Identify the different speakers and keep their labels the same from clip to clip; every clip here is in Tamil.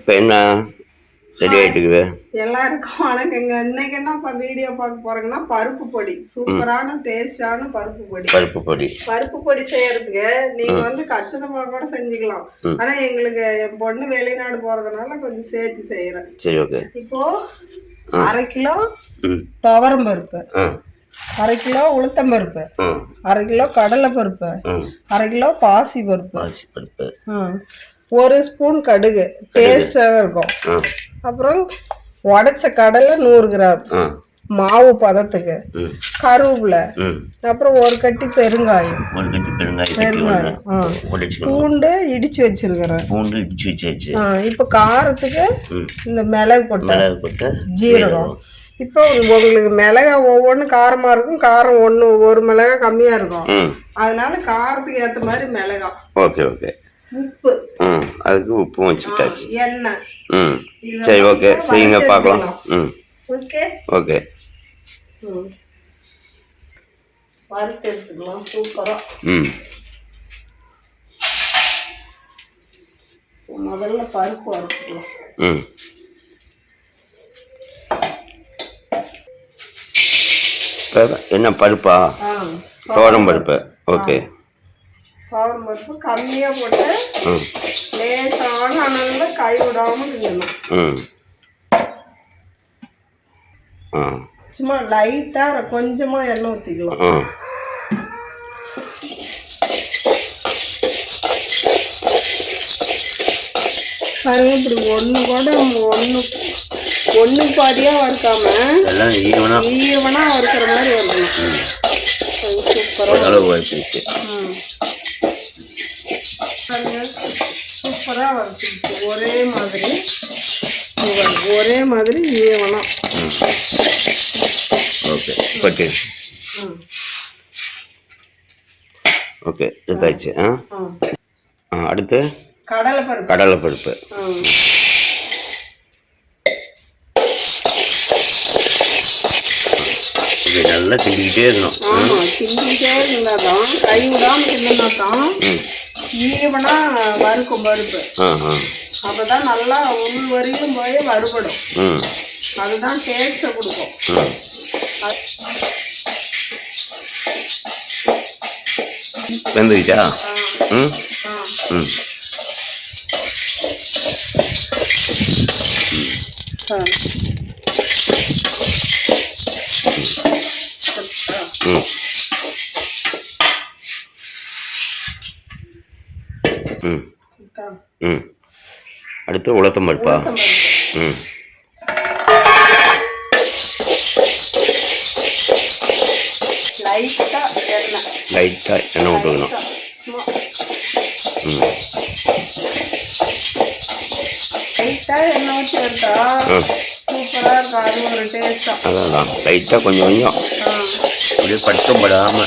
Speaker 1: இப்போ என்ன ரெடி ஆகிட்டுக்குது?
Speaker 2: எல்லாருக்கும் வணக்கங்க. இன்னைக்கு என்னப்பா வீடியோ பார்க்க போறீங்கன்னா பருப்பு பொடி, சூப்பரான டேஸ்டான பருப்பு பொடி செய்யறதுக்கு நீங்க வந்து கச்சிதமா கூட செஞ்சுக்கலாம். ஆனா எங்களுக்கு என் பொண்ணு வெளிநாடு போறதுனால கொஞ்சம் சேர்த்து செய்யறேன்.
Speaker 1: சரி, ஓகே.
Speaker 2: இப்போ 1/2 கிலோ துவரம் பருப்பு, 1/2 கிலோ உளுத்தம் பருப்பு, 1/2 கிலோ கடலை பருப்பு, 1/2 கிலோ பாசி பருப்பு, 1 ஸ்பூன் கடுகு டேஸ்டாக இருக்கும். அப்புறம் உடைச்ச கடலை 100 கிராம் மாவு பதத்துக்கு, கருவேப்பிலை, அப்புறம் 1 கட்டி பெருங்காயம், பூண்டு இடிச்சு வச்சிருக்கிறேன். இப்போ காரத்துக்கு இந்த மிளகு போட்டு ஜீரகம். இப்போ உங்களுக்கு மிளகா ஒவ்வொன்றும் காரமா இருக்கும். காரம் ஒரு மிளகா கம்மியா இருக்கும். அதனால காரத்துக்கு ஏற்ற மாதிரி மிளகா.
Speaker 1: Okay okay.
Speaker 2: உப்பு,
Speaker 1: அதுக்கு உப்பும் வச்சுட்டாச்சு.
Speaker 2: எண்ணெய்.
Speaker 1: சரி, ஓகே, செய்யுங்க பார்க்கலாம்.
Speaker 2: Okay
Speaker 1: okay.
Speaker 2: வறுத்து எடுத்துக்கலாம் சூப்பரா. முதல்ல பருப்பு வறுத்துக்கலாம்.
Speaker 1: என்ன பருப்பா? துவரம் பருப்பு. ஓகே.
Speaker 2: துவரம் பருப்பு கம்மியா போட்டு லேசான அனல்ல கை விடாம கிண்டணும். சும்மா லைட்டா கொஞ்சமா எண்ணெய் ஊற்றிக்கலாம். பாருங்க, இப்படி ஒண்ணு பாதியா வறுக்காம ஈவனா வறுக்கிற மாதிரி வரணும். சூப்பரா வறுத்துருச்சு. ஒரே மாதிரி ஈவனா.
Speaker 1: ஓகே ஓகே, எடுத்தாச்சு. அடுத்து கடலை பருப்பு. நல்லா கிண்டிக்கிட்டே இருக்கணும்.
Speaker 2: கிண்டிக்கிட்டே இருந்தாதான், கை விடாம கிண்டினாதான் ஈவனா வறுக்கும் பருப்பு. அப்பதான் நல்லா உள் வரையும் போய் வறுபடும். அதுதான் டேஸ்ட்டை கொடுக்கும்.
Speaker 1: வெந்துக்கிட்டா? அடுத்து உளுத்தம் பருப்பா? லைட்டா எண்ணெய் விட்டுக்கணும்.
Speaker 2: லைட்டா எண்ணெய் ஊற்றி எடுத்தா சூப்பரா இருக்கும். அது ஒரு டேஸ்டா.
Speaker 1: அதான் லைட்டா கொஞ்சம் அப்படியே பட்டம் படாம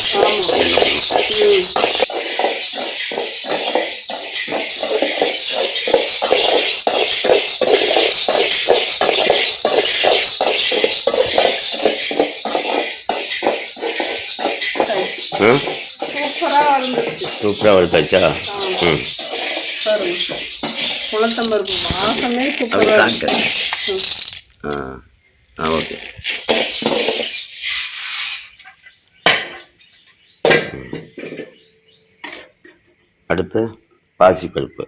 Speaker 1: சூப்பரா வறுத்தாச்சா?
Speaker 2: உளுத்தம் பருப்பு வாசமே சூப்பரா இருக்கு.
Speaker 1: ஓகே. அடுத்து பாசிப்பருப்பு.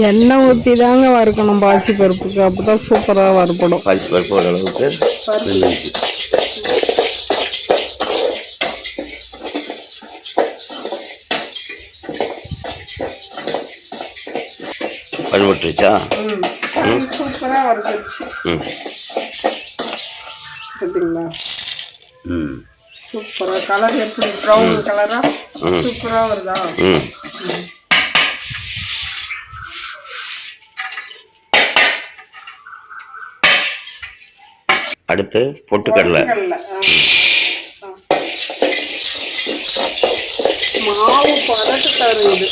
Speaker 2: எண்ணெய் ஊற்றி தாங்க வறுக்கணும் பாசிப்பருப்புக்கு. அப்பதான் சூப்பராக வறுப்படும்.
Speaker 1: பாசிப்பருப்பு ஓரளவுக்கு வறுபட்டுருச்சா?
Speaker 2: சூப்பராக வறுத்துருச்சு. பார்த்தீங்களா? சூப்பராக கலர் எப்படி ப்ரௌன் கலரா சூப்பராக வருதா?
Speaker 1: அடுத்து பொட்டுக்கடலை.
Speaker 2: மாவு பதட்டு தருது.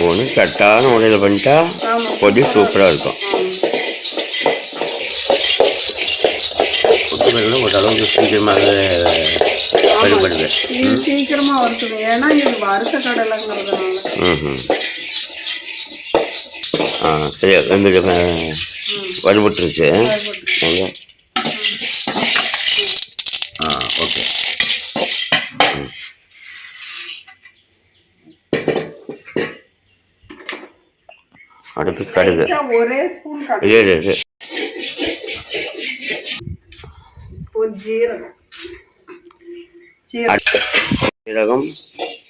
Speaker 1: ஒன்று கட்டான முறையில் பண்ணிட்டா பொடி சூப்பராக இருக்கும். பொட்டுக்கடலை ஓரளவுக்கு சீக்கிரமாக வறுபடுது.
Speaker 2: இது சீக்கிரமா வறுத்துடும், ஏன்னா இது வறுத்த கடலைங்கிறதுனால.
Speaker 1: சரி, எங்களுக்கு வறுபட்டுருச்சு. ஓகே. அடுத்து கடுகு
Speaker 2: ஒரே ஸ்பூன்
Speaker 1: ஜீரகம்.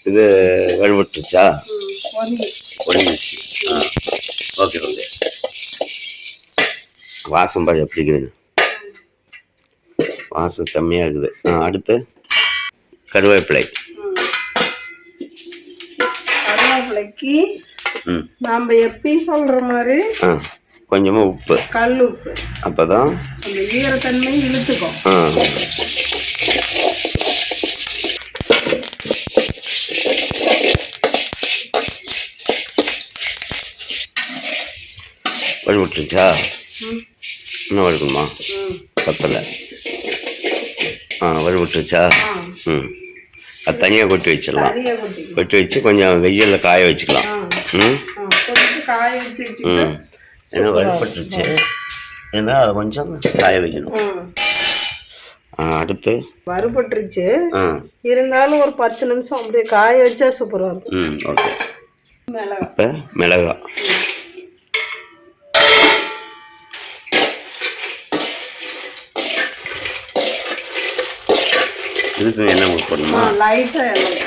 Speaker 1: இது வறுபட்டுருச்சா? ஒடிஞ்சிச்சு. Okay okay. வாசம் பாரு எப்படி இருக்குது, வாசம் செம்மையாக இருக்குது. அடுத்து கருவேப்பிலை.
Speaker 2: கருவேப்பிலைக்கு நம்ம எப்பயும் சொல்ற மாதிரி
Speaker 1: கொஞ்சமா உப்பு,
Speaker 2: கல் உப்பு,
Speaker 1: அப்பதான்
Speaker 2: அந்த ஈரத்தன்மை இழுத்துக்கும்.
Speaker 1: வறுபட்டுருச்சா? இன்னும் வறுக்கணுமா? பத்தலை. வறுபட்டுருச்சா? அது தனியாக கொட்டி வச்சிடலாம். கொட்டி வச்சு கொஞ்சம் வெயிலில் காய வச்சுக்கலாம். ஏன்னா வறுபட்டுருச்சு, ஏன்னா அதை கொஞ்சம் காய வைக்கணும். அடுத்து
Speaker 2: வறுபட்டுருச்சு, இருந்தாலும் ஒரு 10 நிமிஷம் அப்படியே காய வச்சா சூப்பராக இருக்கும்.
Speaker 1: ஓகே. இப்போ மிளகா. இதுக்கு எண்ணெய் ஊற்றணுமா?
Speaker 2: லைட்டாக எண்ணெய்.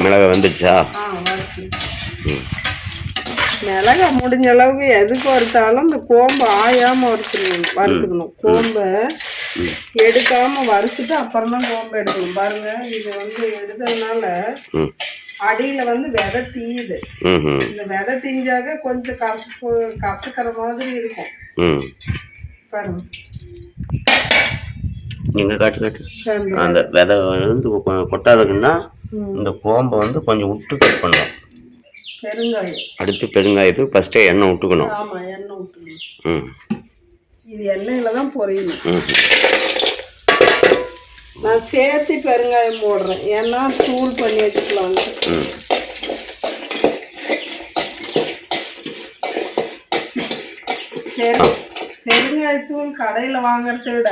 Speaker 1: மிளகா வந்துடுச்சா?
Speaker 2: மிளகா முடிஞ்ச அளவுக்கு எதுக்கு வறுத்தாலும் இந்த கோம்பு ஆயாம வறுத்துக்கணும். கோம்பை எடுக்காம வறுத்துட்டு அப்புறம் தான் கோம்பை எடுக்கணும். பாருங்க, இது வந்து எடுத்ததுனால அடியில வந்து விதை தீயுது. இந்த விதை தீஞ்சாக கொஞ்சம் கசக்கிற மாதிரி இருக்கும். பாருங்க,
Speaker 1: நீங்க காட்டு அந்த விதை வந்து கொட்டாதுக்குன்னா இந்த கோம்பை வந்து கொஞ்சம் விட்டு கட் பண்ணலாம்.
Speaker 2: பெருங்காயம்.
Speaker 1: அடுத்து பெருங்காயத்துக்கு ஃபர்ஸ்டே எண்ணெய் விட்டுக்கணும்.
Speaker 2: ஆமா, எண்ணெய் விட்டுக்கணும். இது எண்ணெயில தான் பொரியணும். நான் சேர்த்து பெருங்காயம் போடுறேன், ஏன்னா தூள் பண்ணி வச்சுக்கலாம். சரி, பெருங்காயத்தூள் கடையில வாங்கறத விட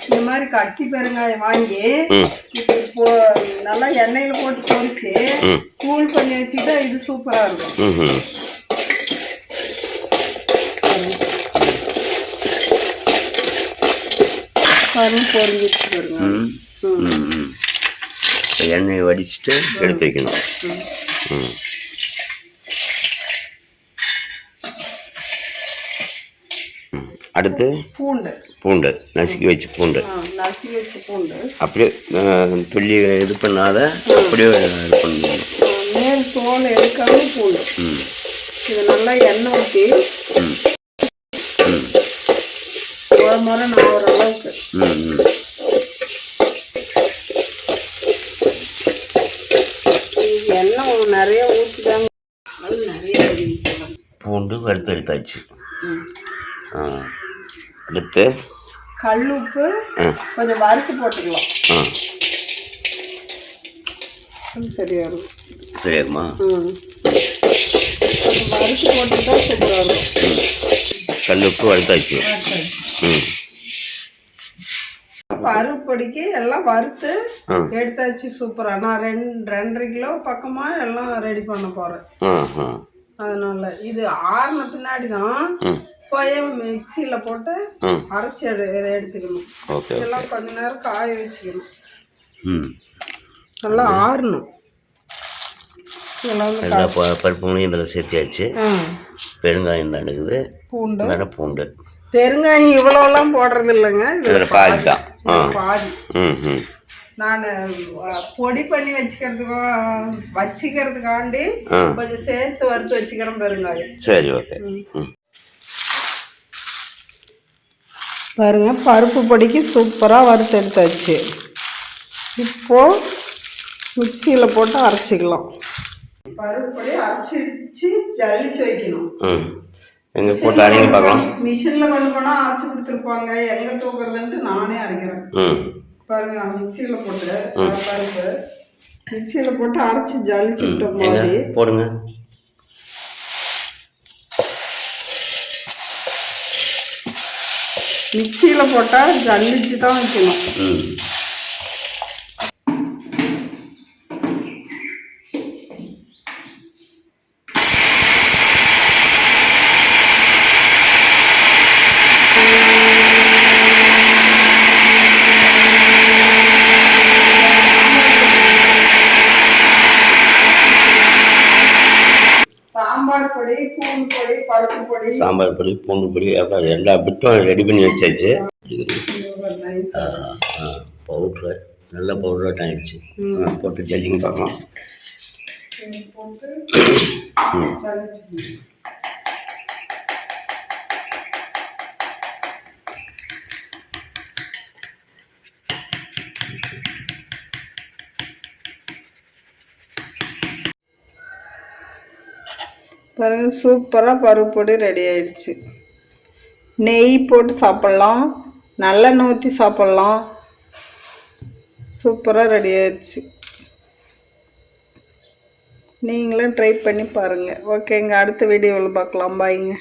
Speaker 2: இந்த மாதிரி கட்டி பெருங்காயம் வாங்கி இப்போ நல்லா எண்ணெயில போட்டு பொரிச்சு தூள் பண்ணி வச்சுக்கிட்டா இது சூப்பரா இருக்கும். பொரிஞ்சிச்சு பாருங்க.
Speaker 1: எண்ணெயை வடிச்சுட்டு எடுத்து வைக்கணும். அடுத்து பூண்டு நசுக்கி வச்சு பூண்டு அப்படியே துள்ளி இது பண்ணாத, அப்படியே இது பண்ணணும்.
Speaker 2: மேல் தோல் எடுக்காம பூண்டு இது நல்லா எண்ணெய் ஊற்றி ஒரு முறை நான் ஓரளவுக்கு எண்ணெய் நிறைய ஊற்றிதாங்க. நிறைய
Speaker 1: பூண்டு வறுத்து எடுத்தாச்சு. அடுத்து
Speaker 2: கல்லுப்பு கொஞ்சம் வறுத்து போட்டுக்கலாம். சரியாகும்.
Speaker 1: சரியாகுமா?
Speaker 2: வறுத்து போட்டுட்டா சரியாகும்.
Speaker 1: கல்லுப்பு வறுத்தாச்சு.
Speaker 2: பருப்பொடிக்கு எல்லாம் வறுத்து எடுத்தாச்சு. சூப்பரா. நான் 2.5 கிலோ பக்கமா எல்லாம் ரெடி பண்ண போறேன். அதனால இது ஆறுன பின்னாடி தான் போய் மிக்சியில போட்டு அரைச்சி எடுத்துக்கணும். இதெல்லாம் கொஞ்ச நேரம் காய வச்சுக்கணும், நல்லா ஆறணும்.
Speaker 1: பருப்பு இதில் சேர்த்தியாச்சு. பெருங்காயம் தான் இருக்குது, பூண்டு பூண்டு.
Speaker 2: பெருங்காயம் இவ்வளோலாம் போடுறது இல்லைங்க, இதில்
Speaker 1: பாதி தான்.
Speaker 2: பாதி நான் பொடி பண்ணி வச்சுக்கிறதுக்காண்டி கொஞ்சம் சேர்த்து வறுத்து வச்சுக்கிறேன் பெருங்காயம்.
Speaker 1: சரி, ஓகே.
Speaker 2: பாருங்க, பருப்பு பொடிக்கு சூப்பராக வறுத்து எடுத்தாச்சு. இப்போ மிக்சியில் போட்டு அரைச்சிக்கலாம். பருப்பு பொடி அரைச்சி ஜல்லிச்சு வைக்கணும்.
Speaker 1: எங்கே போட்டு அரைங்க பார்க்கலாம்.
Speaker 2: மிஷினில் கொண்டு போனால் அரைச்சி கொடுத்துருப்பாங்க, எங்கே தூக்குறதுன்ட்டு நானே அரைக்கிறேன். பாருங்க, மிக்சியில் போட்டு பருப்பு மிக்சியில் போட்டு அரைச்சி ஜலிச்சு விட்டோம் மாதிரி
Speaker 1: போடுங்க.
Speaker 2: மிக்சியில் போட்டால் ஜல்லிச்சு தான் வைக்கணும். சாம்பார் பொடி, பூண்டு பொடி, பருப்பு பொடி,
Speaker 1: சாம்பார் பொடி, பூண்டு பொடி, அப்புறம் எல்லா பிட்டும் ரெடி பண்ணி வச்சாச்சு. பவுட்ரு நல்ல பவுடராக ஆயிடுச்சு. போட்டு ஜல்லிங்க பார்க்கலாம்.
Speaker 2: பாருங்க, சூப்பராக பருப்பு பொடி ரெடி ஆயிடுச்சு. நெய் போட்டு சாப்பிட்லாம், நல்லெண்ணெய் ஊற்றி சாப்பிட்லாம். சூப்பராக ரெடி ஆயிடுச்சு. நீங்களும் ட்ரை பண்ணி பாருங்கள். ஓகேங்க, அடுத்த வீடியோவில் பார்க்கலாம். பாய்ங்க.